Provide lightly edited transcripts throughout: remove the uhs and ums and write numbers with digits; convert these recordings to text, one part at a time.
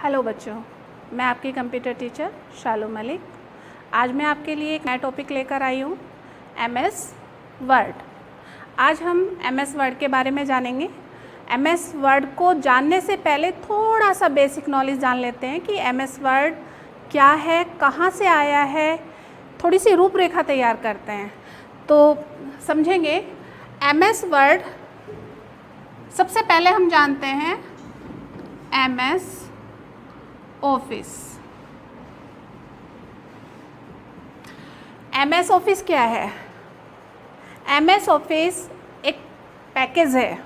Hello बच्चों, मैं आपकी कंप्यूटर टीचर शालू मलिक। आज मैं आपके लिए एक नया टॉपिक लेकर आई हूँ, एमएस वर्ड। आज हम एमएस वर्ड के बारे में जानेंगे। एमएस वर्ड को जानने से पहले थोड़ा सा बेसिक नॉलेज जान लेते हैं कि एमएस वर्ड क्या है, कहाँ से आया है, थोड़ी सी रूपरेखा तैयार करते हैं तो समझेंगे। एमएस वर्ड सबसे पहले हम जानते हैं एमएस ऑफिस। एमएस ऑफिस क्या है? एमएस ऑफिस एक पैकेज है।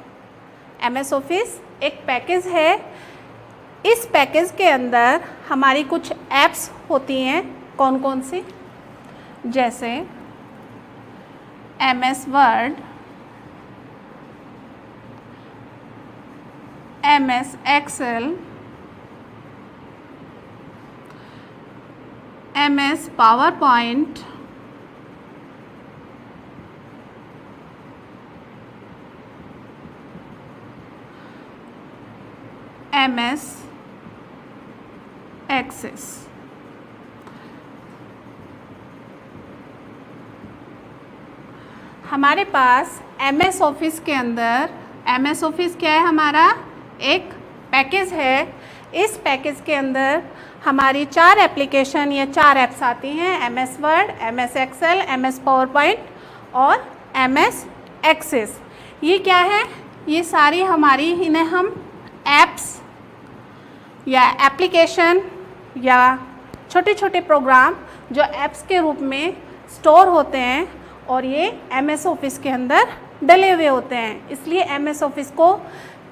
एमएस ऑफिस एक पैकेज है। इस पैकेज के अंदर हमारी कुछ ऐप्स होती हैं। कौन कौन सी? जैसे MS Word, MS Excel, MS PowerPoint, MS Access. हमारे पास एमएस ऑफिस के अंदर, एमएस ऑफिस क्या है? हमारा एक पैकेज है। इस पैकेज के अंदर हमारी 4 एप्लीकेशन या 4 ऐप्स आती हैं, MS Word, MS Excel, MS PowerPoint और एमएस एक्सेस। ये क्या है? ये सारी हमारी, इन्हें हम ऐप्स या एप्लीकेशन या छोटे छोटे प्रोग्राम जो ऐप्स के रूप में स्टोर होते हैं और ये एमएस ऑफिस के अंदर डले हुए होते हैं। इसलिए एमएस ऑफिस को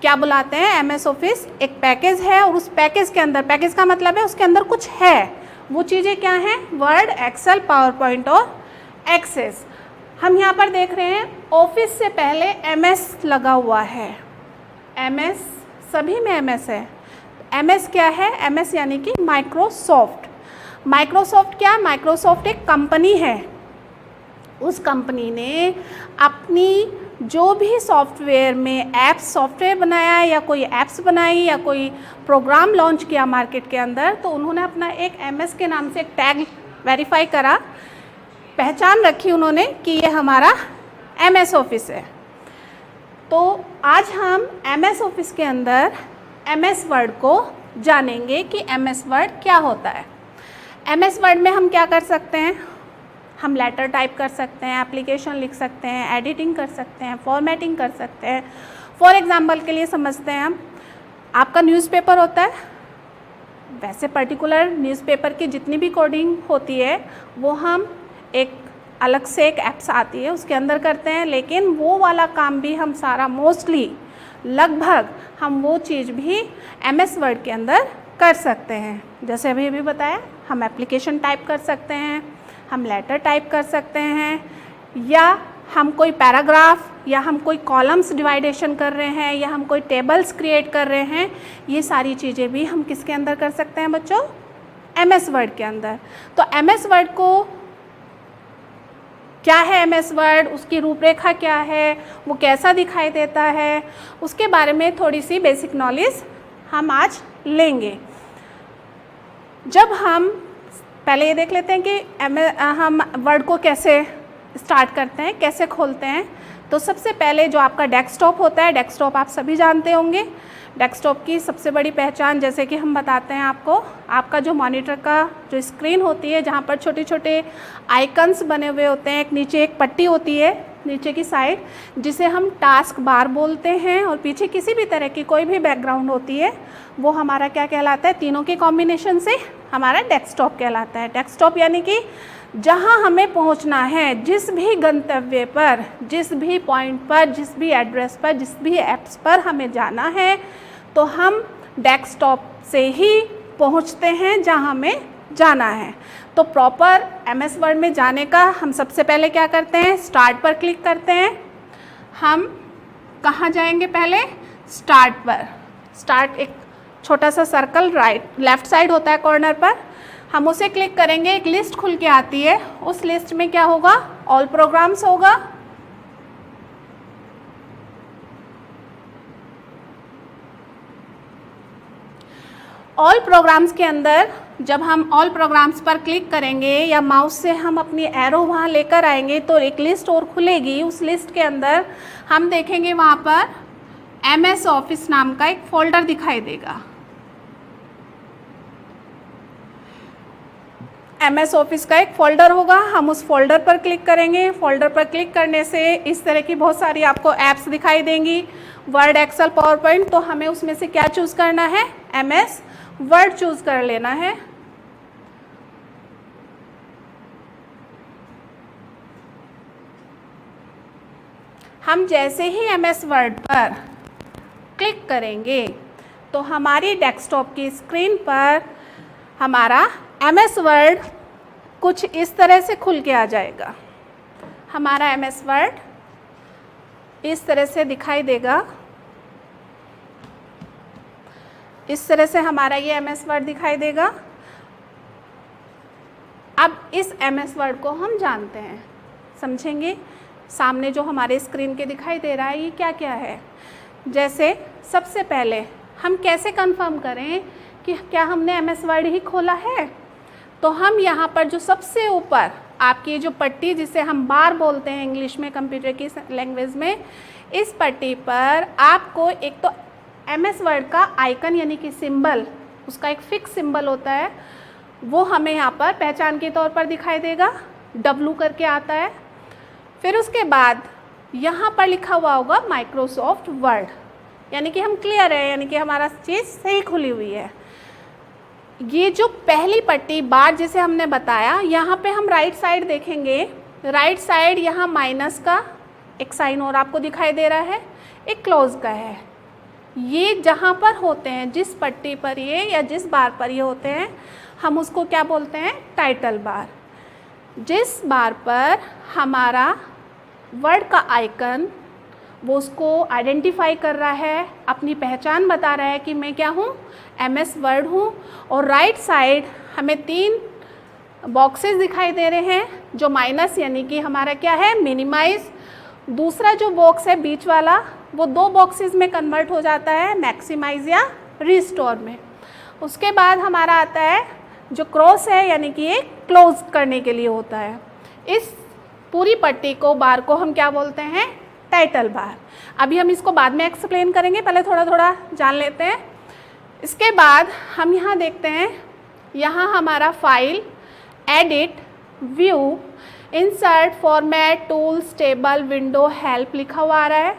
क्या बुलाते हैं? एमएस ऑफिस एक पैकेज है और उस पैकेज के अंदर, पैकेज का मतलब है उसके अंदर कुछ है। वो चीज़ें क्या हैं? वर्ड, एक्सेल, पावर पॉइंट और एक्सेस। हम यहाँ पर देख रहे हैं ऑफिस से पहले एमएस लगा हुआ है। एमएस, सभी में एमएस है। एमएस क्या है? एमएस यानी कि माइक्रोसॉफ्ट। माइक्रोसॉफ्ट क्या? माइक्रोसॉफ्ट एक कंपनी है। उस कंपनी ने अपनी जो भी सॉफ्टवेयर में ऐप्स, सॉफ्टवेयर बनाया या कोई ऐप्स बनाई या कोई प्रोग्राम लॉन्च किया मार्केट के अंदर, तो उन्होंने अपना एक एमएस के नाम से एक टैग वेरीफाई करा, पहचान रखी उन्होंने कि ये हमारा एमएस ऑफिस है। तो आज हम एमएस ऑफिस के अंदर एमएस वर्ड को जानेंगे कि एमएस वर्ड क्या होता है। एमएस वर्ड में हम क्या कर सकते हैं? हम लेटर टाइप कर सकते हैं, एप्लीकेशन लिख सकते हैं, एडिटिंग कर सकते हैं, फॉर्मेटिंग कर सकते हैं। फॉर एग्जांपल के लिए समझते हैं हम, आपका न्यूज़पेपर होता है, वैसे पर्टिकुलर न्यूज़पेपर की जितनी भी कोडिंग होती है वो हम एक अलग से एक ऐप्स आती है उसके अंदर करते हैं, लेकिन वो वाला काम भी हम सारा मोस्टली लगभग हम वो चीज़ भी एमएस वर्ड के अंदर कर सकते हैं। जैसे अभी बताया, हम एप्लीकेशन टाइप कर सकते हैं, हम लेटर टाइप कर सकते हैं, या हम कोई पैराग्राफ या हम कोई कॉलम्स डिवाइडेशन कर रहे हैं या हम कोई टेबल्स क्रिएट कर रहे हैं। ये सारी चीज़ें भी हम किसके अंदर कर सकते हैं बच्चों? एमएस वर्ड के अंदर। तो एमएस वर्ड को क्या है? एमएस वर्ड, उसकी रूपरेखा क्या है, वो कैसा दिखाई देता है, उसके बारे में थोड़ी सी बेसिक नॉलेज हम आज लेंगे। जब हम पहले ये देख लेते हैं कि हम वर्ड को कैसे स्टार्ट करते हैं, कैसे खोलते हैं। तो सबसे पहले जो आपका डेस्कटॉप होता है, डेस्कटॉप आप सभी जानते होंगे। डेस्कटॉप की सबसे बड़ी पहचान, जैसे कि हम बताते हैं आपको, आपका जो मॉनिटर का जो स्क्रीन होती है, जहाँ पर छोटे छोटे आइकन्स बने हुए होते हैं, एक नीचे एक पट्टी होती है नीचे की साइड जिसे हम टास्क बार बोलते हैं, और पीछे किसी भी तरह की कोई भी बैकग्राउंड होती है, वो हमारा क्या कहलाता है? तीनों के कॉम्बिनेशन से हमारा डेस्कटॉप कहलाता है। डेस्कटॉप यानी कि जहाँ हमें पहुँचना है, जिस भी गंतव्य पर, जिस भी पॉइंट पर, जिस भी एड्रेस पर, जिस भी ऐप्स पर हमें जाना है, तो हम डेस्कटॉप से ही पहुँचते हैं जहाँ हमें जाना है। तो प्रॉपर एमएस वर्ड में जाने का हम सबसे पहले क्या करते हैं? स्टार्ट पर क्लिक करते हैं। हम कहाँ जाएंगे? पहले स्टार्ट पर। स्टार्ट एक छोटा सा सर्कल लेफ्ट साइड होता है कॉर्नर पर, हम उसे क्लिक करेंगे, एक लिस्ट खुल के आती है। उस लिस्ट में क्या होगा? ऑल प्रोग्राम्स होगा। ऑल प्रोग्राम्स के अंदर जब हम ऑल प्रोग्राम्स पर क्लिक करेंगे या माउस से हम अपनी एरो वहाँ लेकर आएंगे तो एक लिस्ट और खुलेगी। उस लिस्ट के अंदर हम देखेंगे वहाँ पर MS ऑफिस नाम का एक फ़ोल्डर दिखाई देगा। MS ऑफिस का एक फ़ोल्डर होगा, हम उस फोल्डर पर क्लिक करेंगे। फ़ोल्डर पर क्लिक करने से इस तरह की बहुत सारी आपको ऐप्स दिखाई देंगी, वर्ड, एक्सेल, पावर पॉइंट। तो हमें उसमें से क्या चूज़ करना है? MS वर्ड चूज़ कर लेना है। हम जैसे ही MS वर्ड पर क्लिक करेंगे तो हमारी डेस्कटॉप की स्क्रीन पर हमारा MS वर्ड कुछ इस तरह से खुल के आ जाएगा। हमारा MS वर्ड इस तरह से दिखाई देगा। इस तरह से हमारा ये MS वर्ड दिखाई देगा। अब इस MS वर्ड को हम जानते हैं, समझेंगे। सामने जो हमारे स्क्रीन के दिखाई दे रहा है ये क्या क्या है। जैसे सबसे पहले हम कैसे कंफर्म करें कि क्या हमने MS वर्ड ही खोला है? तो हम यहाँ पर जो सबसे ऊपर आपकी जो पट्टी, जिसे हम बार बोलते हैं इंग्लिश में, कंप्यूटर की लैंग्वेज में, इस पट्टी पर आपको एक तो MS वर्ड का आइकन यानी कि सिंबल, उसका एक फिक्स सिंबल होता है, वो हमें यहाँ पर पहचान के तौर पर दिखाई देगा, W करके आता है। फिर उसके बाद यहाँ पर लिखा हुआ होगा माइक्रोसॉफ्ट वर्ड, यानी कि हम क्लियर है, यानी कि हमारा चीज़ सही खुली हुई है। ये जो पहली पट्टी बार जिसे हमने बताया, यहाँ पे हम राइट साइड देखेंगे, राइट साइड यहाँ माइनस का एक साइन और आपको दिखाई दे रहा है, एक क्लोज का है। ये जहाँ पर होते हैं, जिस पट्टी पर ये या जिस बार पर ये होते हैं, हम उसको क्या बोलते हैं? Title bar. जिस बार पर हमारा वर्ड का आइकन वो उसको आइडेंटिफाई कर रहा है, अपनी पहचान बता रहा है कि मैं क्या हूँ? MS वर्ड हूँ। और राइट साइड हमें 3 बॉक्सेस दिखाई दे रहे हैं, जो माइनस यानी कि हमारा क्या है? मिनिमाइज। दूसरा जो बॉक्स है बीच वाला, वो 2 बॉक्सेस में कन्वर्ट हो जाता है, मैक्सिमाइज या रिस्टोर में। उसके बाद हमारा आता है जो क्रॉस है, यानी कि ये क्लोज करने के लिए होता है। इस पूरी पट्टी को, बार को हम क्या बोलते हैं? Title bar. अभी हम इसको बाद में एक्सप्लेन करेंगे, पहले थोड़ा थोड़ा जान लेते हैं। इसके बाद हम यहाँ देखते हैं, यहाँ हमारा file, edit, view, insert, format, tools, table, window, help लिखा हुआ आ रहा है।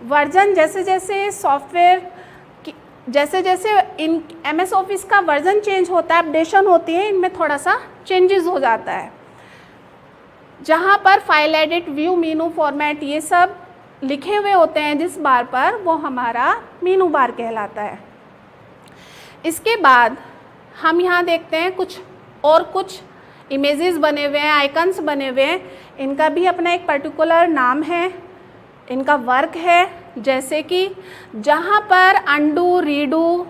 वर्जन, जैसे जैसे सॉफ्टवेयर जैसे जैसे इन MS ऑफिस का वर्जन चेंज होता है, अपडेशन होती है, इनमें थोड़ा सा चेंजेस हो जाता है। जहाँ पर file, edit, view, Meenu, format ये सब लिखे हुए होते हैं जिस बार पर, वो हमारा मीनू बार कहलाता है। इसके बाद हम यहाँ देखते हैं कुछ इमेजेस बने हुए हैं, आइकन्स बने हुए हैं। इनका भी अपना एक पर्टिकुलर नाम है, इनका वर्क है। जैसे कि जहाँ पर अंडू, रीडू,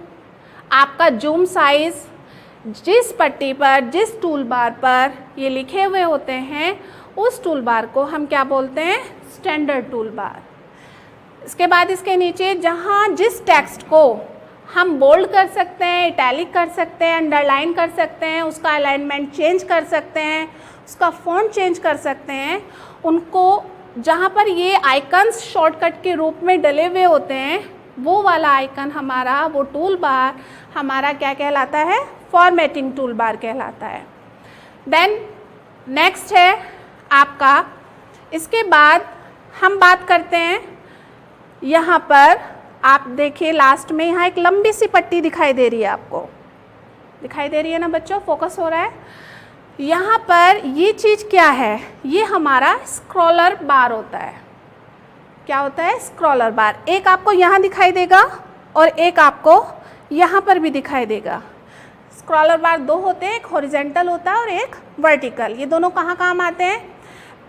आपका जूम साइज़, जिस पट्टी पर, जिस टूल बार पर ये लिखे हुए होते हैं, उस टूल बार को हम क्या बोलते हैं? Standard tool bar. इसके बाद इसके नीचे जहाँ जिस टेक्स्ट को हम बोल्ड कर सकते हैं, इटैलिक कर सकते हैं, अंडरलाइन कर सकते हैं, उसका अलाइनमेंट चेंज कर सकते हैं, उसका फ़ॉन्ट चेंज कर सकते हैं, उनको जहाँ पर ये आइकन्स शॉर्टकट के रूप में डले हुए होते हैं, वो वाला आइकन हमारा, वो टूल बार हमारा क्या कहलाता है? फॉर्मेटिंग टूल बार कहलाता है। देन नेक्स्ट है आपका, इसके बाद हम बात करते हैं, यहाँ पर आप देखिए लास्ट में यहाँ एक लंबी सी पट्टी दिखाई दे रही है, आपको दिखाई दे रही है ना बच्चों? फोकस हो रहा है। यहाँ पर ये चीज़ क्या है? ये हमारा स्क्रॉलर बार होता है। क्या होता है? स्क्रॉलर बार। एक आपको यहाँ दिखाई देगा और एक आपको यहाँ पर भी दिखाई देगा। स्क्रॉलर बार 2 होते हैं, एक हॉरिजेंटल होता है और एक वर्टिकल। ये दोनों कहाँ काम आते हैं?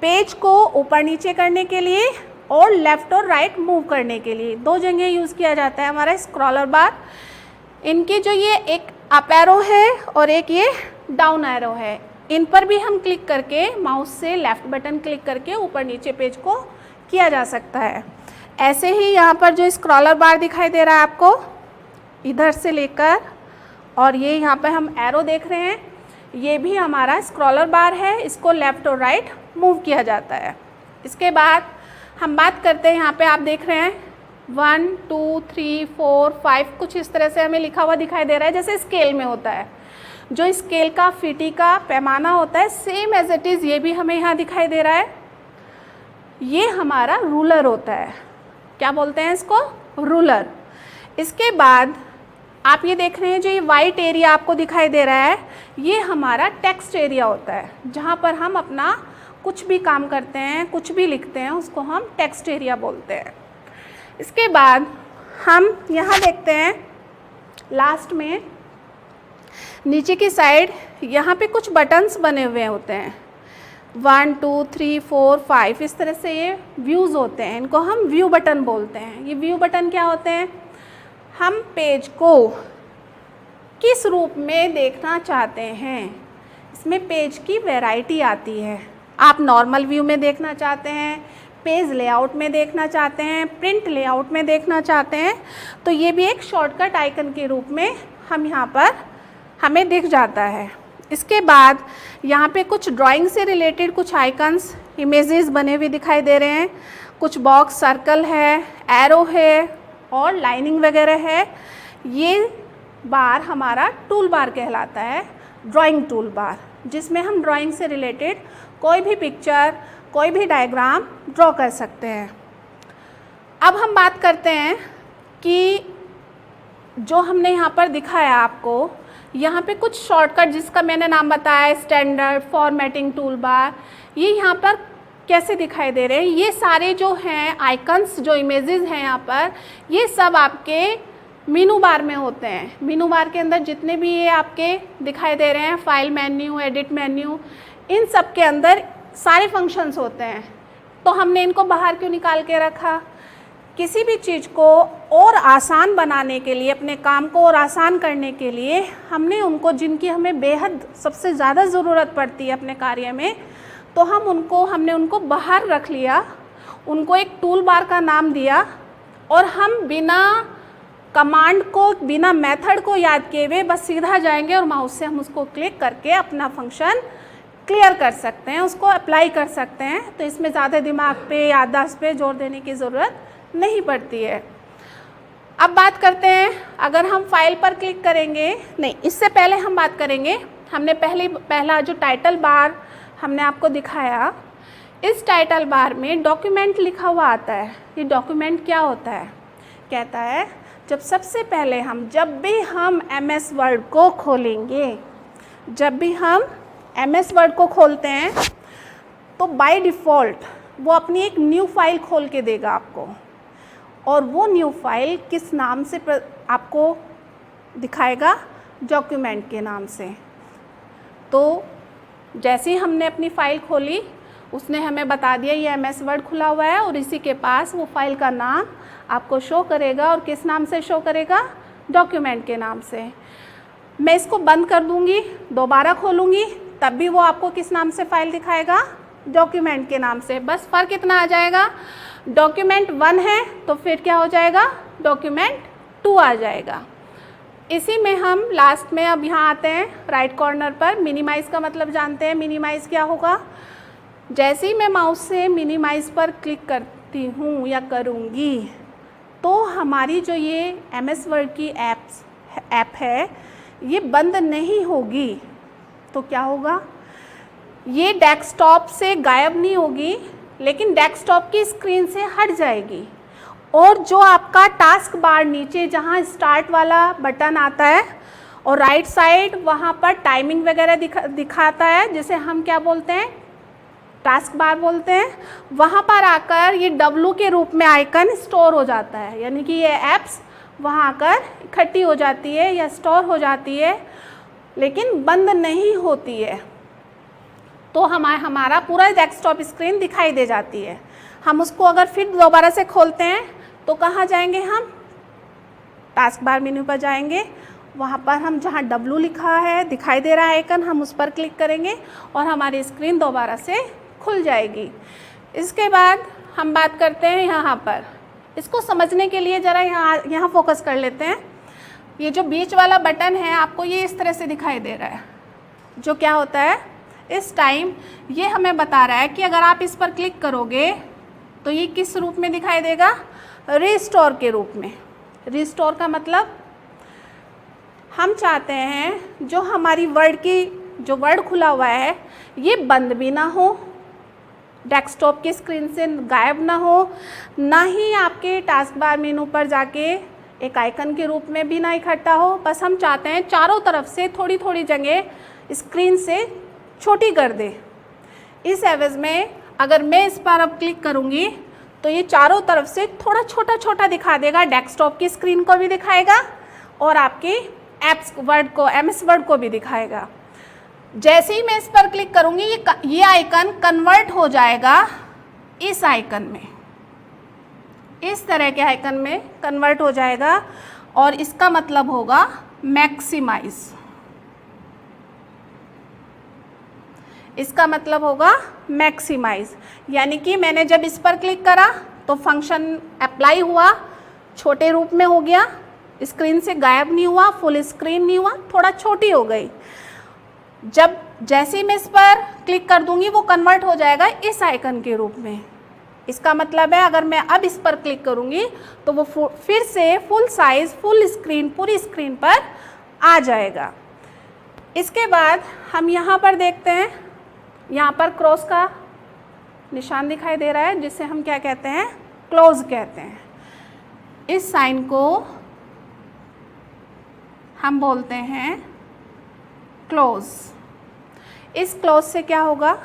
पेज को ऊपर नीचे करने के लिए और लेफ़्ट और राइट मूव करने के लिए 2 जगह यूज़ किया जाता है हमारा स्क्रॉलर बार। इनकी जो ये एक अप एरो है और एक ये डाउन एरो है, इन पर भी हम क्लिक करके माउस से लेफ़्ट बटन क्लिक करके ऊपर नीचे पेज को किया जा सकता है। ऐसे ही यहाँ पर जो स्क्रॉलर बार दिखाई दे रहा है आपको, इधर से लेकर और ये यहाँ पे हम एरो देख रहे हैं, ये भी हमारा स्क्रॉलर बार है, इसको लेफ़्ट और राइट मूव किया जाता है। इसके बाद हम बात करते हैं, यहाँ पे आप देख रहे हैं 1 2 3 4 5 कुछ इस तरह से हमें लिखा हुआ दिखाई दे रहा है, जैसे स्केल में होता है। जो स्केल का फीटी का पैमाना होता है, सेम एज इट इज़ ये भी हमें यहाँ दिखाई दे रहा है। ये हमारा रूलर होता है, क्या बोलते हैं इसको? रूलर। इसके बाद आप ये देख रहे हैं, जो ये वाइट एरिया आपको दिखाई दे रहा है, ये हमारा टेक्स्ट एरिया होता है, जहाँ पर हम अपना कुछ भी काम करते हैं, कुछ भी लिखते हैं, उसको हम टेक्स्ट एरिया बोलते हैं। इसके बाद हम यहाँ देखते हैं लास्ट में नीचे की साइड, यहाँ पे कुछ बटन्स बने हुए होते हैं, 1 2 3 4 5 इस तरह से ये व्यूज़ होते हैं, इनको हम व्यू बटन बोलते हैं। ये व्यू बटन क्या होते हैं? हम पेज को किस रूप में देखना चाहते हैं, इसमें पेज की वैरायटी आती है। आप नॉर्मल व्यू में देखना चाहते हैं, पेज लेआउट में देखना चाहते हैं, प्रिंट लेआउट में देखना चाहते हैं, तो ये भी एक शॉर्टकट आइकन के रूप में हम यहाँ पर हमें दिख जाता है। इसके बाद यहाँ पे कुछ ड्राइंग से रिलेटेड कुछ आइकन्स, इमेजेस बने हुए दिखाई दे रहे हैं, कुछ बॉक्स, सर्कल है, एरो है और लाइनिंग वगैरह है। ये बार हमारा टूल बार कहलाता है, ड्राइंग टूल बार, जिसमें हम ड्राइंग से रिलेटेड कोई भी पिक्चर, कोई भी डायग्राम ड्रॉ कर सकते हैं। अब हम बात करते हैं कि जो हमने यहाँ पर दिखाया आपको, यहाँ पे कुछ शॉर्टकट जिसका मैंने नाम बताया, स्टैंडर्ड, फॉर्मेटिंग टूल बार, ये यहाँ पर कैसे दिखाई दे रहे हैं? ये सारे जो हैं आइकन्स, जो इमेजेस हैं यहाँ पर, ये सब आपके मीनू बार में होते हैं। मीनू बार के अंदर जितने भी ये आपके दिखाई दे रहे हैं, फाइल मेन्यू, एडिट मेन्यू, इन सब के अंदर सारे फंक्शंस होते हैं। तो हमने इनको बाहर क्यों निकाल के रखा? किसी भी चीज़ को और आसान बनाने के लिए, अपने काम को और आसान करने के लिए, हमने उनको, जिनकी हमें बेहद सबसे ज़्यादा ज़रूरत पड़ती है अपने कार्य में, तो हमने उनको बाहर रख लिया, उनको एक टूल बार का नाम दिया, और हम बिना कमांड को, बिना मेथड को याद किए हुए बस सीधा जाएंगे और माउस से हम उसको क्लिक करके अपना फंक्शन क्लियर कर सकते हैं, उसको अप्लाई कर सकते हैं। तो इसमें ज़्यादा दिमाग पे, याददाश्त पे जोर देने की ज़रूरत नहीं पड़ती है। अब बात करते हैं, अगर हम फाइल पर क्लिक करेंगे, नहीं, इससे पहले हम बात करेंगे, हमने पहला जो टाइटल बार हमने आपको दिखाया, इस टाइटल बार में डॉक्यूमेंट लिखा हुआ आता है। ये डॉक्यूमेंट क्या होता है? कहता है जब भी हम MS वर्ड को खोलेंगे, जब भी हम MS वर्ड को खोलते हैं, तो बाय डिफ़ॉल्ट वो अपनी एक न्यू फाइल खोल के देगा आपको, और वो न्यू फाइल किस नाम से आपको दिखाएगा? डॉक्यूमेंट के नाम से। तो जैसे ही हमने अपनी फ़ाइल खोली, उसने हमें बता दिया ये MS वर्ड खुला हुआ है, और इसी के पास वो फाइल का नाम आपको शो करेगा, और किस नाम से शो करेगा? डॉक्यूमेंट के नाम से। मैं इसको बंद कर दूंगी, दोबारा खोलूँगी, तब भी वो आपको किस नाम से फ़ाइल दिखाएगा? डॉक्यूमेंट के नाम से। बस फ़र्क इतना आ जाएगा, डॉक्यूमेंट 1 है तो फिर क्या हो जाएगा? डॉक्यूमेंट 2 आ जाएगा। इसी में हम लास्ट में अब यहाँ आते हैं राइट कॉर्नर पर, मिनिमाइज़ का मतलब जानते हैं। मिनिमाइज़ क्या होगा? जैसे ही मैं माउस से मिनिमाइज़ पर क्लिक करती हूँ या करूँगी, तो हमारी जो ये MS वर्ड की ऐप है, ये बंद नहीं होगी। तो क्या होगा? ये डेस्कटॉप से गायब नहीं होगी, लेकिन डेस्कटॉप की स्क्रीन से हट जाएगी, और जो आपका टास्क बार नीचे जहाँ स्टार्ट वाला बटन आता है, और राइट साइड वहाँ पर टाइमिंग वगैरह दिखाता है, जिसे हम क्या बोलते हैं? टास्क बार बोलते हैं। वहाँ पर आकर ये W के रूप में आइकन स्टोर हो जाता है, यानी कि ये ऐप्स वहाँ आकर इकट्ठी हो जाती है या स्टोर हो जाती है, लेकिन बंद नहीं होती है। तो हमारा पूरा डेस्कटॉप स्क्रीन दिखाई दे जाती है। हम उसको अगर फिर दोबारा से खोलते हैं तो कहाँ जाएंगे हम? टास्क बार मेन्यू पर जाएंगे, वहाँ पर हम जहाँ W लिखा है, दिखाई दे रहा है आइकन, हम उस पर क्लिक करेंगे और हमारी स्क्रीन दोबारा से खुल जाएगी। इसके बाद हम बात करते हैं यहाँ पर, इसको समझने के लिए ज़रा यहाँ फोकस कर लेते हैं। ये जो बीच वाला बटन है आपको ये इस तरह से दिखाई दे रहा है, जो क्या होता है इस टाइम ये हमें बता रहा है कि अगर आप इस पर क्लिक करोगे तो ये किस रूप में दिखाई देगा, रिस्टोर के रूप में। रिस्टोर का मतलब हम चाहते हैं जो हमारी जो वर्ड खुला हुआ है ये बंद भी ना हो, डेस्कटॉप की स्क्रीन से गायब ना हो, ना ही आपके टास्क बार मेनू पर जाके एक आइकन के रूप में भी ना इकट्ठा हो। बस हम चाहते हैं चारों तरफ से थोड़ी थोड़ी जगह स्क्रीन से छोटी कर दे। इस एवज में अगर मैं इस पर अब क्लिक करूँगी तो ये चारों तरफ से थोड़ा छोटा छोटा दिखा देगा, डेस्कटॉप की स्क्रीन को भी दिखाएगा और आपके एप्स वर्ड को, MS वर्ड को भी दिखाएगा। जैसे ही मैं इस पर क्लिक करूँगी ये आइकन कन्वर्ट हो जाएगा इस आइकन में, इस तरह के आइकन में कन्वर्ट हो जाएगा और इसका मतलब होगा मैक्सिमाइज। इसका मतलब होगा मैक्सिमाइज, यानी कि मैंने जब इस पर क्लिक करा तो फंक्शन अप्लाई हुआ, छोटे रूप में हो गया, स्क्रीन से गायब नहीं हुआ, फुल स्क्रीन नहीं हुआ, थोड़ा छोटी हो गई। जब जैसे ही मैं इस पर क्लिक कर दूंगी वो कन्वर्ट हो जाएगा इस आइकन के रूप में। इसका मतलब है अगर मैं अब इस पर क्लिक करूंगी तो वो फिर से फुल साइज, फुल स्क्रीन, पूरी स्क्रीन पर आ जाएगा। इसके बाद हम यहाँ पर देखते हैं, यहाँ पर क्रॉस का निशान दिखाई दे रहा है जिसे हम क्या कहते हैं, क्लोज कहते हैं। इस साइन को हम बोलते हैं क्लोज। इस क्लोज से क्या होगा,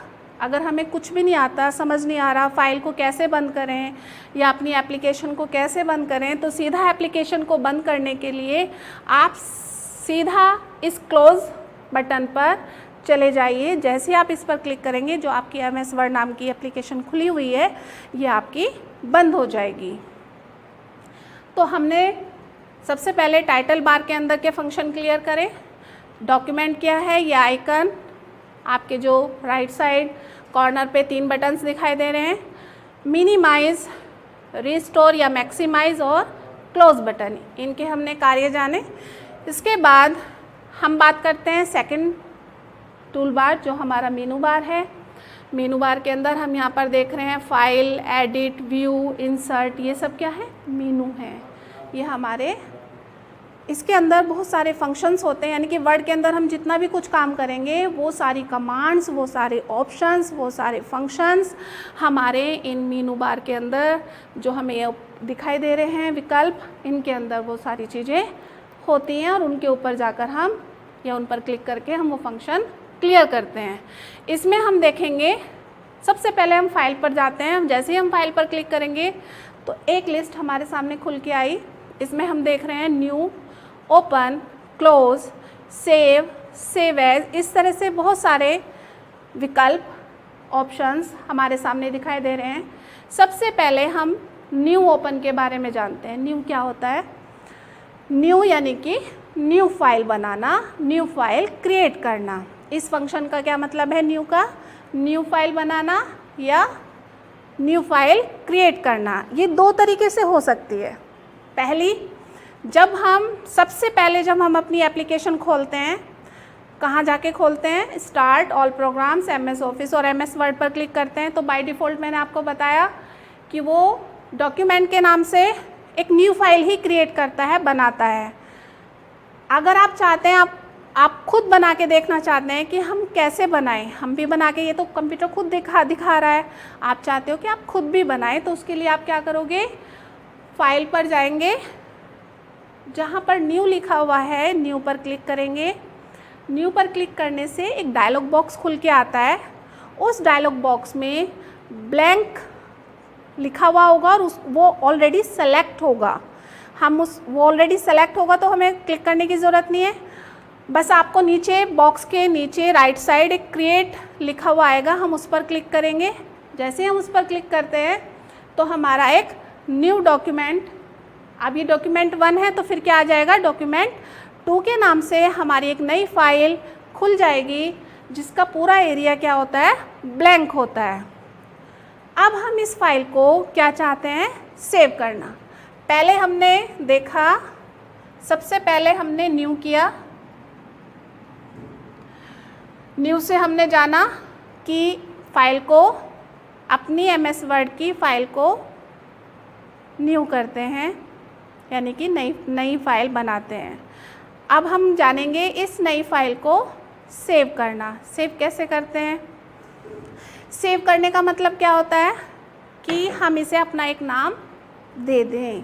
अगर हमें कुछ भी नहीं आता, समझ नहीं आ रहा फाइल को कैसे बंद करें या अपनी एप्लीकेशन को कैसे बंद करें, तो सीधा एप्लीकेशन को बंद करने के लिए आप सीधा इस क्लोज बटन पर चले जाइए। जैसे आप इस पर क्लिक करेंगे जो आपकी MS वर्ड नाम की एप्लीकेशन खुली हुई है ये आपकी बंद हो जाएगी। तो हमने सबसे पहले टाइटल बार के अंदर के फंक्शन क्लियर करें। डॉक्यूमेंट क्या है, ये आइकन आपके जो राइट साइड कॉर्नर पे 3 बटन्स दिखाई दे रहे हैं, मिनिमाइज, रिस्टोर या मैक्सिमाइज और क्लोज बटन, इनके हमने कार्य जाने। इसके बाद हम बात करते हैं सेकंड टूल बार जो हमारा मेनू बार है। मेनू बार के अंदर हम यहाँ पर देख रहे हैं फाइल, एडिट, व्यू, इंसर्ट, ये सब क्या है, मेनू है। ये हमारे इसके अंदर बहुत सारे फंक्शंस होते हैं, यानी कि वर्ड के अंदर हम जितना भी कुछ काम करेंगे वो सारी कमांड्स, वो सारे ऑप्शंस, वो सारे फंक्शंस हमारे इन मेनू बार के अंदर जो हमें दिखाई दे रहे हैं विकल्प, इनके अंदर वो सारी चीज़ें होती हैं और उनके ऊपर जाकर हम या उन पर क्लिक करके हम वो फंक्शन क्लियर करते हैं। इसमें हम देखेंगे, सबसे पहले हम फाइल पर जाते हैं। जैसे ही हम फाइल पर क्लिक करेंगे तो एक लिस्ट हमारे सामने खुल के आई। इसमें हम देख रहे हैं new, open, close, save, save as, इस तरह से बहुत सारे विकल्प, ऑप्शंस हमारे सामने दिखाई दे रहे हैं। सबसे पहले हम न्यू ओपन के बारे में जानते हैं। न्यू क्या होता है, न्यू यानी कि न्यू फाइल बनाना, न्यू फाइल क्रिएट करना। इस फंक्शन का क्या मतलब है, न्यू का, न्यू फाइल बनाना या न्यू फाइल क्रिएट करना। ये 2 तरीके से हो सकती है। पहली, सबसे पहले जब हम अपनी एप्लीकेशन खोलते हैं, कहाँ जाके खोलते हैं, start, all programmes, MS office और MS वर्ड पर क्लिक करते हैं तो बाय डिफ़ॉल्ट मैंने आपको बताया कि वो डॉक्यूमेंट के नाम से एक न्यू फाइल ही क्रिएट करता है, बनाता है। अगर आप चाहते हैं, आप खुद बना के देखना चाहते हैं कि हम कैसे बनाएं, हम भी बना के, ये तो कंप्यूटर खुद दिखा रहा है, आप चाहते हो कि आप खुद भी बनाएं, तो उसके लिए आप क्या करोगे, फाइल पर जाएंगे, जहाँ पर न्यू लिखा हुआ है न्यू पर क्लिक करेंगे। न्यू पर क्लिक करने से एक डायलॉग बॉक्स खुल के आता है। उस डायलॉग बॉक्स में ब्लैंक लिखा हुआ होगा और वो ऑलरेडी सेलेक्ट होगा। वो ऑलरेडी सेलेक्ट होगा तो हमें क्लिक करने की ज़रूरत नहीं है। बस आपको नीचे बॉक्स के नीचे राइट साइड एक क्रिएट लिखा हुआ आएगा, हम उस पर क्लिक करेंगे। जैसे हम उस पर क्लिक करते हैं तो हमारा एक न्यू डॉक्यूमेंट, अब ये डॉक्यूमेंट 1 है तो फिर क्या आ जाएगा, डॉक्यूमेंट 2 के नाम से हमारी एक नई फाइल खुल जाएगी जिसका पूरा एरिया क्या होता है, ब्लैंक होता है। अब हम इस फाइल को क्या चाहते हैं, सेव करना। पहले हमने देखा सबसे पहले हमने न्यू किया, न्यू से हमने जाना कि फाइल को, अपनी एमएस वर्ड की फाइल को न्यू करते हैं, यानी कि नई फाइल बनाते हैं। अब हम जानेंगे इस नई फाइल को सेव करना। सेव कैसे करते हैं? सेव करने का मतलब क्या होता है कि हम इसे अपना एक नाम दे दें।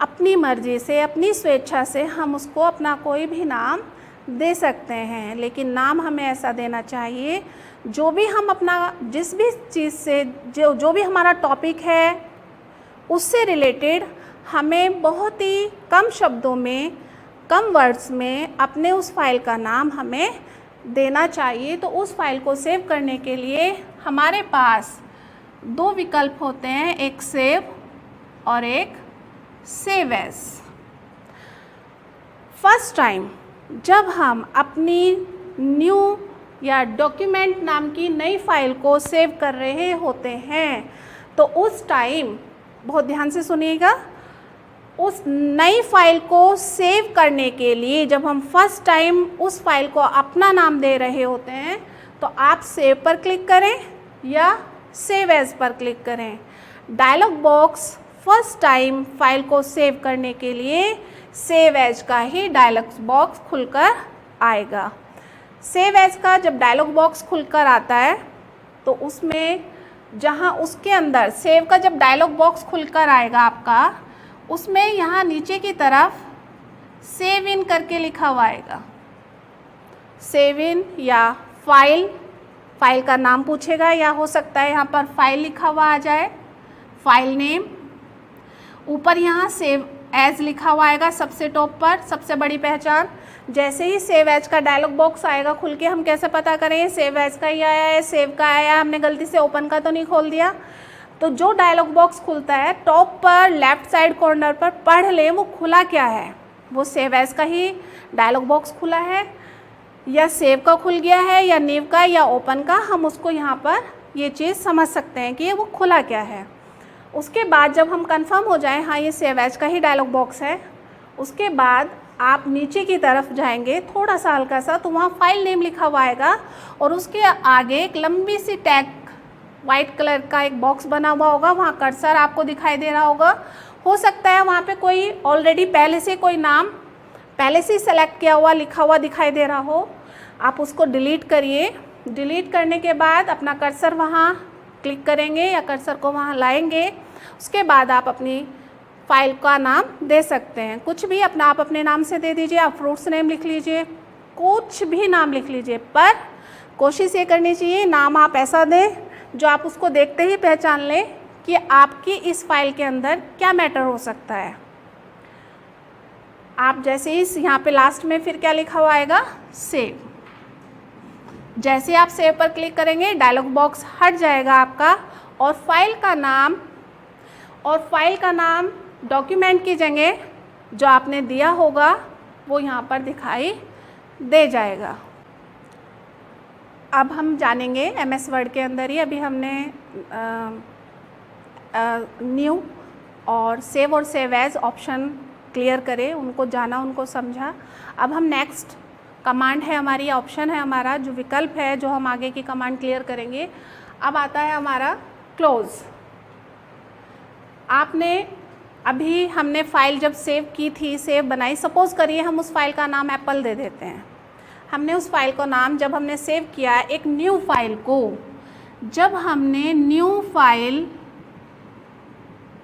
अपनी मर्ज़ी से, अपनी स्वेच्छा से हम उसको अपना कोई भी नाम दे सकते हैं, लेकिन नाम हमें ऐसा देना चाहिए जो भी हम अपना, जिस भी चीज़ से, जो भी हमारा टॉपिक है उससे रिलेटेड हमें बहुत ही कम शब्दों में, कम वर्ड्स में अपने उस फाइल का नाम हमें देना चाहिए। तो उस फाइल को सेव करने के लिए हमारे पास दो विकल्प होते हैं, एक सेव और एक सेव एज। फर्स्ट टाइम जब हम अपनी न्यू या डॉक्यूमेंट नाम की नई फाइल को सेव कर रहे होते हैं तो उस टाइम, बहुत ध्यान से सुनिएगा, उस नई फाइल को सेव करने के लिए जब हम फर्स्ट टाइम उस फाइल को अपना नाम दे रहे होते हैं तो आप सेव पर क्लिक करें या सेव एज पर क्लिक करें। Dialog box first time file को सेव करने के लिए सेव एज का ही डायलॉग बॉक्स खुलकर आएगा। सेव एज का जब डायलॉग बॉक्स खुलकर आता है तो उसमें, जहां उसके अंदर सेव का जब डायलॉग बॉक्स खुलकर आएगा आपका, उसमें यहाँ नीचे की तरफ सेव इन करके लिखा हुआ आएगा। सेव इन या फाइल का नाम पूछेगा, या हो सकता है यहाँ पर फाइल लिखा हुआ आ जाए, फाइल नेम। ऊपर यहाँ सेव एज लिखा हुआ आएगा सबसे टॉप पर, सबसे बड़ी पहचान। जैसे ही सेव एज का डायलॉग बॉक्स आएगा खुल के, हम कैसे पता करें सेव एज का ही आया है, सेव का आया है, हमने गलती से ओपन का तो नहीं खोल दिया। तो जो डायलॉग बॉक्स खुलता है टॉप पर लेफ़्ट साइड कॉर्नर पर पढ़ लें वो खुला क्या है, वो सेव एज का ही डायलॉग बॉक्स खुला है या सेव का खुल गया है या न्यू का या ओपन का, हम उसको यहाँ पर ये चीज़ समझ सकते हैं कि वो खुला क्या है। उसके बाद जब हम कंफर्म हो जाएं हाँ ये सेव एज का ही डायलॉग बॉक्स है, उसके बाद आप नीचे की तरफ जाएंगे थोड़ा सा हल्का सा, तो वहाँ फाइल नेम लिखा हुआ आएगा और उसके आगे एक लंबी सी टैग वाइट कलर का एक बॉक्स बना हुआ होगा, वहाँ कर्सर आपको दिखाई दे रहा होगा। हो सकता है वहाँ पे कोई ऑलरेडी पहले से कोई नाम पहले से सेलेक्ट किया हुआ लिखा हुआ दिखाई दे रहा हो, आप उसको डिलीट करिए। डिलीट करने के बाद अपना कर्सर वहाँ क्लिक करेंगे या कर्सर को वहाँ लाएंगे, उसके बाद आप अपनी फाइल का नाम दे सकते हैं। कुछ भी अपना आप अपने नाम से दे दीजिए, आप फ्रूट्स नेम लिख लीजिए, कुछ भी नाम लिख लीजिए, पर कोशिश ये करनी चाहिए नाम आप ऐसा दें जो आप उसको देखते ही पहचान लें कि आपकी इस फाइल के अंदर क्या मैटर हो सकता है। आप जैसे ही यहाँ पे लास्ट में फिर क्या लिखा हुआ आएगा, सेव। जैसे आप सेव पर क्लिक करेंगे डायलॉग बॉक्स हट जाएगा आपका और फाइल का नाम डॉक्यूमेंट की जगह जो आपने दिया होगा वो यहाँ पर दिखाई दे जाएगा। अब हम जानेंगे एमएस वर्ड के अंदर ही, अभी हमने न्यू और सेव एज ऑप्शन क्लियर करे, उनको जाना, उनको समझा। अब हम नेक्स्ट कमांड है हमारी, ऑप्शन है हमारा, जो विकल्प है जो हम आगे की कमांड क्लियर करेंगे। अब आता है हमारा क्लोज़। आपने अभी हमने फ़ाइल जब सेव की थी, सेव बनाई, सपोज़ करिए हम उस फाइल का नाम एप्पल दे देते हैं। हमने उस फाइल को नाम, जब हमने सेव किया एक न्यू फाइल को, जब हमने न्यू फाइल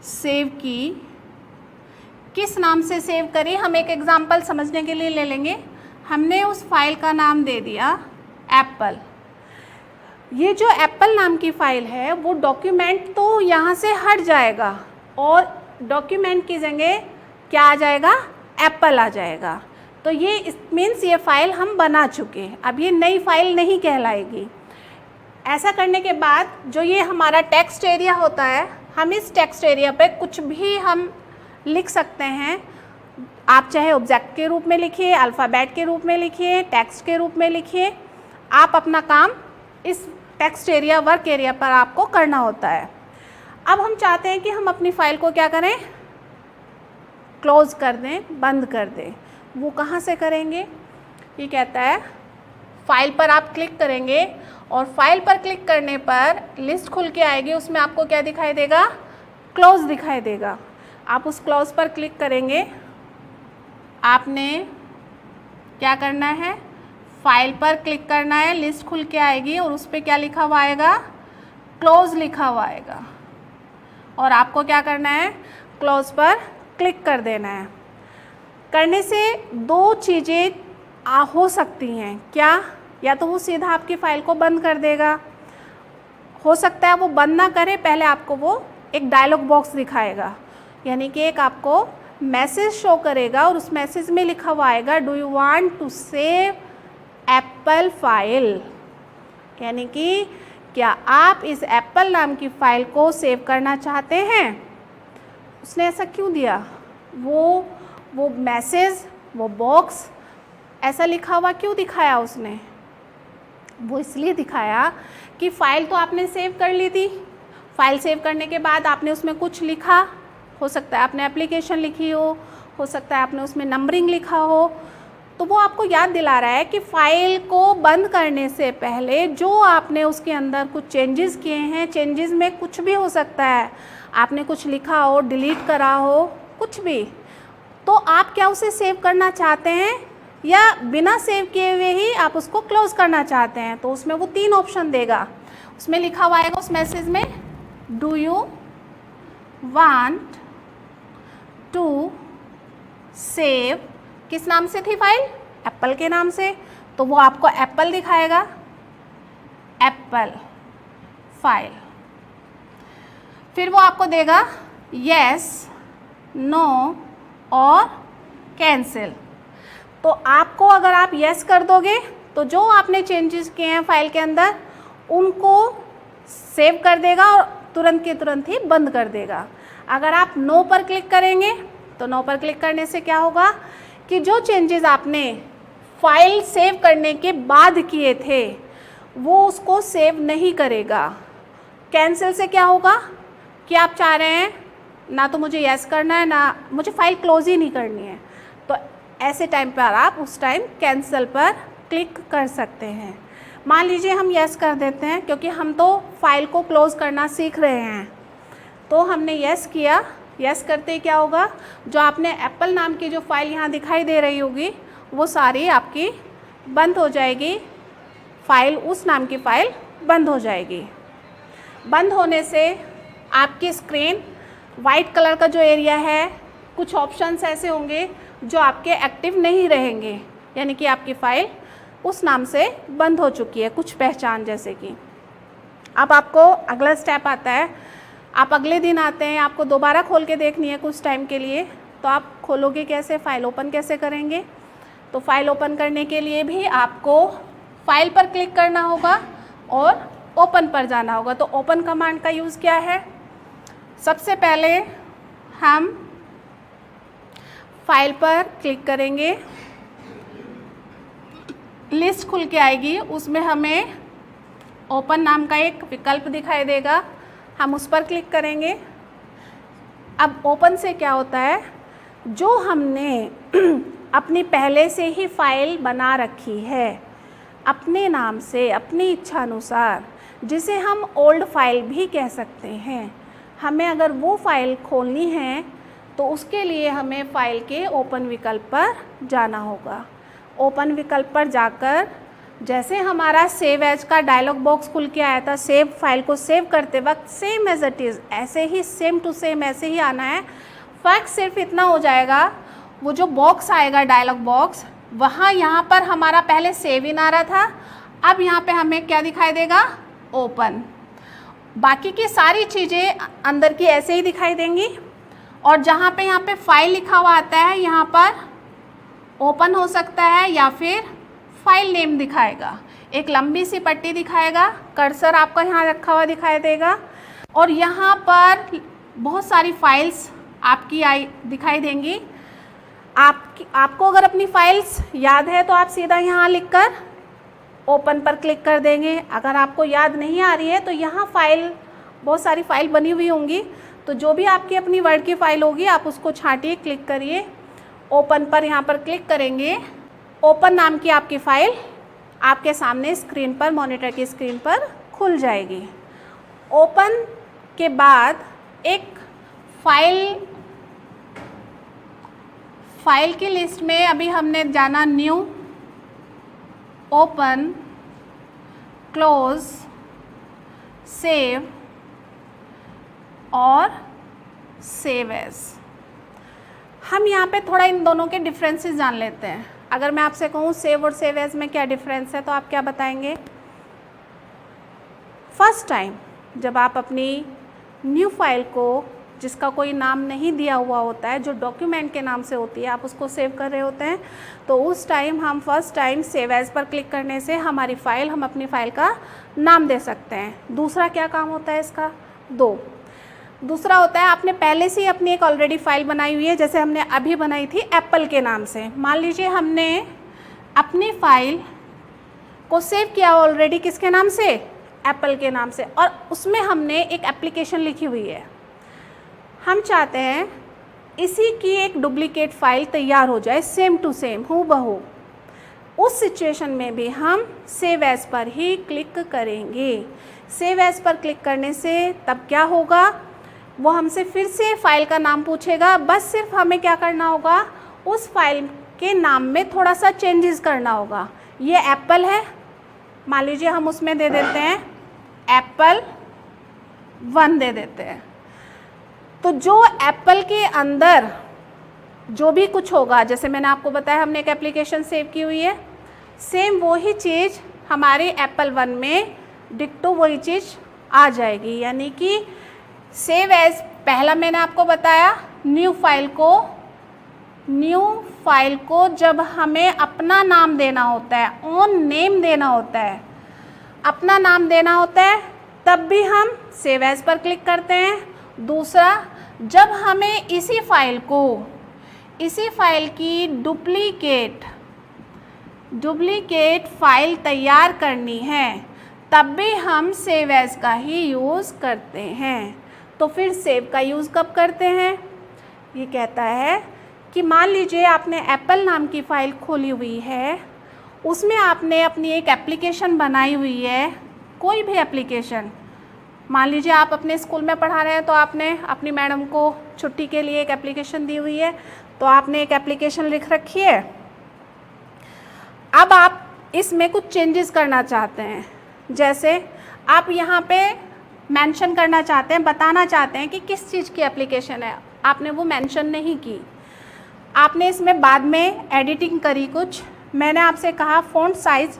सेव की, किस नाम से सेव करी, हम एक एग्जांपल समझने के लिए ले लेंगे। हमने उस फाइल का नाम दे दिया एप्पल। ये जो एप्पल नाम की फ़ाइल है वो डॉक्यूमेंट तो यहाँ से हट जाएगा और डॉक्यूमेंट की जगह क्या आ जाएगा, एप्पल आ जाएगा। तो ये मीन्स ये फ़ाइल हम बना चुके, अब ये नई फाइल नहीं कहलाएगी। ऐसा करने के बाद जो ये हमारा टेक्स्ट एरिया होता है, हम इस टेक्स्ट एरिया पे कुछ भी हम लिख सकते हैं। आप चाहे ऑब्जेक्ट के रूप में लिखिए, अल्फ़ाबेट के रूप में लिखिए, टेक्स्ट के रूप में लिखिए, आप अपना काम इस टेक्स्ट एरिया, वर्क एरिया पर आपको करना होता है। अब हम चाहते हैं कि हम अपनी फ़ाइल को क्या करें, क्लोज़ कर दें, बंद कर दें। वो कहाँ से करेंगे? ये कहता है फाइल पर आप क्लिक करेंगे और फाइल पर क्लिक करने पर लिस्ट खुल के आएगी, उसमें आपको क्या दिखाई देगा? क्लोज़ दिखाई देगा। आप उस क्लोज़ पर क्लिक करेंगे। आपने क्या करना है? फाइल पर क्लिक करना है, लिस्ट खुल के आएगी और उस पर क्या लिखा हुआ आएगा? क्लोज़ लिखा हुआ आएगा। और आपको क्या करना है? क्लोज़ पर क्लिक कर देना है। करने से दो चीज़ें हो सकती हैं। क्या? या तो वो सीधा आपकी फ़ाइल को बंद कर देगा, हो सकता है वो बंद ना करे, पहले आपको वो एक डायलॉग बॉक्स दिखाएगा, यानी कि एक आपको मैसेज शो करेगा और उस मैसेज में लिखा हुआ आएगा do you want to save apple file, यानी कि क्या आप इस एप्पल नाम की फ़ाइल को सेव करना चाहते हैं। उसने ऐसा क्यों दिया? वो मैसेज, वो बॉक्स ऐसा लिखा हुआ क्यों दिखाया उसने? वो इसलिए दिखाया कि फ़ाइल तो आपने सेव कर ली थी, फ़ाइल सेव करने के बाद आपने उसमें कुछ लिखा, हो सकता है आपने एप्लीकेशन लिखी हो सकता है आपने उसमें नंबरिंग लिखा हो, तो वो आपको याद दिला रहा है कि फ़ाइल को बंद करने से पहले जो आपने उसके अंदर कुछ चेंजेस किए हैं, चेंजेस में कुछ भी हो सकता है, आपने कुछ लिखा हो, डिलीट करा हो, कुछ भी, तो आप क्या उसे सेव करना चाहते हैं या बिना सेव किए हुए ही आप उसको क्लोज़ करना चाहते हैं। तो उसमें वो 3 ऑप्शन देगा। उसमें लिखा हुआ आएगा उस मैसेज में do you want to save, किस नाम से थी फाइल? एप्पल के नाम से, तो वो आपको एप्पल दिखाएगा, एप्पल फाइल। फिर वो आपको देगा यस, नो और कैंसिल। तो आपको अगर आप यस कर दोगे तो जो आपने चेंजेस किए हैं फाइल के अंदर उनको सेव कर देगा और तुरंत के तुरंत ही बंद कर देगा। अगर आप नो पर क्लिक करेंगे तो नो पर क्लिक करने से क्या होगा कि जो चेंजेस आपने फाइल सेव करने के बाद किए थे वो उसको सेव नहीं करेगा। कैंसिल से क्या होगा कि आप चाह रहे हैं ना तो मुझे यस करना है ना मुझे फ़ाइल क्लोज़ ही नहीं करनी है, तो ऐसे टाइम पर आप उस टाइम कैंसिल पर क्लिक कर सकते हैं। मान लीजिए हम यस कर देते हैं क्योंकि हम तो फाइल को क्लोज़ करना सीख रहे हैं, तो हमने यस किया। यस करते ही क्या होगा, जो आपने एप्पल नाम की जो फ़ाइल यहाँ दिखाई दे रही होगी वो सारी आपकी बंद हो जाएगी, फ़ाइल उस नाम की फ़ाइल बंद हो जाएगी। बंद होने से आपकी स्क्रीन वाइट कलर का जो एरिया है, कुछ ऑप्शंस ऐसे होंगे जो आपके एक्टिव नहीं रहेंगे, यानी कि आपकी फ़ाइल उस नाम से बंद हो चुकी है, कुछ पहचान जैसे कि। अब आपको अगला स्टेप आता है, आप अगले दिन आते हैं, आपको दोबारा खोल के देखनी है कुछ टाइम के लिए, तो आप खोलोगे कैसे, फ़ाइल ओपन कैसे करेंगे। तो फाइल ओपन करने के लिए भी आपको फाइल पर क्लिक करना होगा और ओपन पर जाना होगा। तो ओपन कमांड का यूज़ क्या है, सबसे पहले हम फाइल पर क्लिक करेंगे, लिस्ट खुल के आएगी, उसमें हमें ओपन नाम का एक विकल्प दिखाई देगा, हम उस पर क्लिक करेंगे। अब ओपन से क्या होता है, जो हमने अपनी पहले से ही फाइल बना रखी है अपने नाम से, अपनी इच्छा अनुसार, जिसे हम ओल्ड फाइल भी कह सकते हैं, हमें अगर वो फाइल खोलनी है तो उसके लिए हमें फ़ाइल के ओपन विकल्प पर जाना होगा। ओपन विकल्प पर जाकर जैसे हमारा सेव एज का डायलॉग बॉक्स खुल के आया था, सेव फाइल को सेव करते वक्त सेम एज इट इज़, ऐसे ही सेम टू सेम ऐसे ही आना है। फ़र्क सिर्फ इतना हो जाएगा, वो जो बॉक्स आएगा डायलॉग बॉक्स, वहाँ यहाँ पर हमारा पहले सेव इन आ रहा था, अब यहाँ पे हमें क्या दिखाई देगा, ओपन। बाकी की सारी चीज़ें अंदर की ऐसे ही दिखाई देंगी, और जहाँ पे यहाँ पे फाइल लिखा हुआ आता है यहाँ पर ओपन हो सकता है या फिर फाइल नेम दिखाएगा, एक लंबी सी पट्टी दिखाएगा, कर्सर आपका यहाँ रखा हुआ दिखाई देगा, और यहाँ पर बहुत सारी फाइल्स आपकी दिखाई देंगी। आपको अगर अपनी फाइल्स याद है तो आप सीधा यहाँ लिखकर ओपन पर क्लिक कर देंगे। अगर आपको याद नहीं आ रही है तो यहाँ फाइल, बहुत सारी फाइल बनी हुई होंगी, तो जो भी आपकी अपनी वर्ड की फ़ाइल होगी आप उसको छांटिए, क्लिक करिए, ओपन पर यहाँ पर क्लिक करेंगे। ओपन नाम की आपकी फ़ाइल आपके सामने स्क्रीन पर, मॉनिटर की स्क्रीन पर खुल जाएगी। ओपन के बाद एक फाइल की लिस्ट में अभी हमने जाना न्यू, ओपन, क्लोज, सेव और सेव एज। हम यहाँ पे थोड़ा इन दोनों के डिफरेंसेस जान लेते हैं। अगर मैं आपसे कहूँ सेव और सेव एज में क्या डिफरेंस है तो आप क्या बताएंगे? फर्स्ट टाइम जब आप अपनी न्यू फाइल को, जिसका कोई नाम नहीं दिया हुआ होता है, जो डॉक्यूमेंट के नाम से होती है, आप उसको सेव कर रहे होते हैं, तो उस टाइम हम फर्स्ट टाइम सेव एज पर क्लिक करने से हमारी फ़ाइल, हम अपनी फ़ाइल का नाम दे सकते हैं। दूसरा क्या काम होता है इसका? दूसरा होता है आपने पहले से ही अपनी एक ऑलरेडी फ़ाइल बनाई हुई है, जैसे हमने अभी बनाई थी एप्पल के नाम से। मान लीजिए हमने अपनी फ़ाइल को सेव किया ऑलरेडी किसके नाम से? एप्पल के नाम से, और उसमें हमने एक एप्लीकेशन लिखी हुई है। हम चाहते हैं इसी की एक डुप्लीकेट फ़ाइल तैयार हो जाए, सेम टू सेम, हूबहू। उस सिचुएशन में भी हम सेव एज पर ही क्लिक करेंगे। सेव एज पर क्लिक करने से तब क्या होगा? वो हमसे फिर से फ़ाइल का नाम पूछेगा, बस सिर्फ हमें क्या करना होगा? उस फाइल के नाम में थोड़ा सा चेंजेस करना होगा। ये एप्पल है, मान लीजिए हम उसमें दे देते हैं एप्पल 1 दे देते हैं। तो जो एप्पल के अंदर जो भी कुछ होगा, जैसे मैंने आपको बताया हमने एक एप्लीकेशन सेव की हुई है, सेम वही चीज़ हमारे एप्पल 1 में डिक्टो वही चीज़ आ जाएगी। यानी कि सेव एज, पहला मैंने आपको बताया न्यू फाइल को जब हमें अपना नाम देना होता है, ओन नेम देना होता है, अपना नाम देना होता है, तब भी हम सेव एज पर क्लिक करते हैं। दूसरा, जब हमें इसी फाइल की डुप्लीकेट फाइल तैयार करनी है, तब भी हम सेव एज का ही यूज़ करते हैं। तो फिर सेव का यूज़ कब करते हैं? ये कहता है कि मान लीजिए आपने एप्पल नाम की फ़ाइल खोली हुई है, उसमें आपने अपनी एक एप्लीकेशन बनाई हुई है, कोई भी एप्लीकेशन। मान लीजिए आप अपने स्कूल में पढ़ा रहे हैं, तो आपने अपनी मैडम को छुट्टी के लिए एक एप्लीकेशन दी हुई है, तो आपने एक एप्लीकेशन लिख रखी है। अब आप इसमें कुछ चेंजेस करना चाहते हैं, जैसे आप यहाँ पे मेंशन करना चाहते हैं, बताना चाहते हैं कि किस चीज़ की एप्लीकेशन है, आपने वो मेंशन नहीं की, आपने इसमें बाद में एडिटिंग करी कुछ। मैंने आपसे कहा फ़ॉन्ट साइज़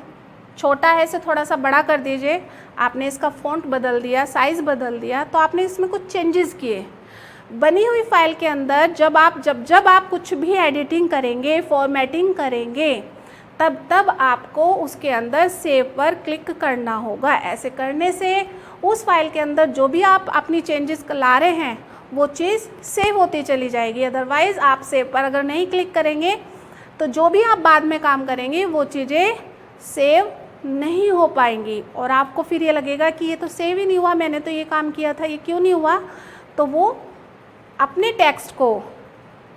छोटा है, इसे थोड़ा सा बड़ा कर दीजिए, आपने इसका फ़ॉन्ट बदल दिया, साइज़ बदल दिया, तो आपने इसमें कुछ चेंजेस किए। बनी हुई फ़ाइल के अंदर जब आप कुछ भी एडिटिंग करेंगे, फॉर्मेटिंग करेंगे, तब आपको उसके अंदर सेव पर क्लिक करना होगा। ऐसे करने से उस फाइल के अंदर जो भी आप अपनी चेंजेस ला रहे हैं वो चीज़ सेव होती चली जाएगी। अदरवाइज़ आप सेव पर अगर नहीं क्लिक करेंगे तो जो भी आप बाद में काम करेंगे वो चीज़ें सेव नहीं हो पाएंगी, और आपको फिर ये लगेगा कि ये तो सेव ही नहीं हुआ, मैंने तो ये काम किया था, ये क्यों नहीं हुआ। तो वो अपने टेक्स्ट को,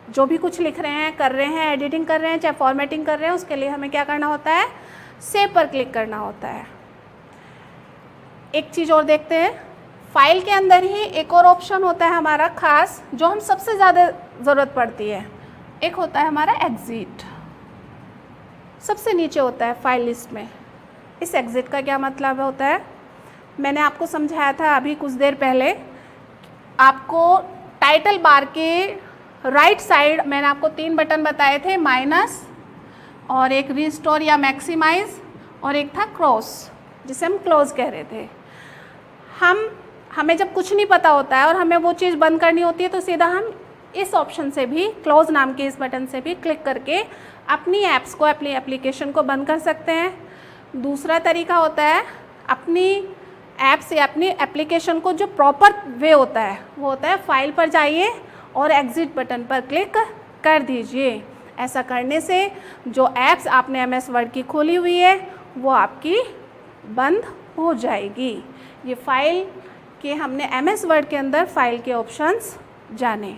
जो भी कुछ लिख रहे हैं, कर रहे हैं, एडिटिंग कर रहे हैं, चाहे फॉर्मेटिंग कर रहे हैं, उसके लिए हमें क्या करना होता है? सेव पर क्लिक करना होता है। एक चीज़ और देखते हैं, फाइल के अंदर ही एक और ऑप्शन होता है हमारा खास, जो हम सबसे ज़्यादा ज़रूरत पड़ती है। एक होता है हमारा एग्ज़िट, सबसे नीचे होता है फाइल लिस्ट में। इस एग्ज़िट का क्या मतलब होता है? मैंने आपको समझाया था अभी कुछ देर पहले। आपको टाइटल बार के राइट साइड मैंने आपको 3 बटन बताए थे, माइनस और एक रिस्टोर या मैक्सिमाइज, और एक था क्रॉस जिसे हम क्लोज कह रहे थे। हमें जब कुछ नहीं पता होता है और हमें वो चीज़ बंद करनी होती है, तो सीधा हम इस ऑप्शन से भी, क्लोज नाम के इस बटन से भी क्लिक करके अपनी ऐप्स को, अपनी एप्लीकेशन को बंद कर सकते हैं। दूसरा तरीका होता है, अपनी ऐप्स या अपनी एप्लीकेशन को जो प्रॉपर वे होता है वो होता है फाइल पर जाइए और एग्ज़िट बटन पर क्लिक कर दीजिए। ऐसा करने से जो ऐप्स आपने MS वर्ड की खोली हुई है वो आपकी बंद हो जाएगी। ये फाइल कि हमने MS वर्ड के अंदर फाइल के ऑप्शंस जाने।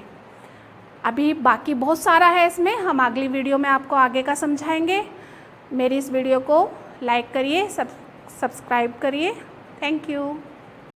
अभी बाकी बहुत सारा है इसमें, हम अगली वीडियो में आपको आगे का समझाएंगे। मेरी इस वीडियो को लाइक करिए, सब्सक्राइब करिए। Thank you.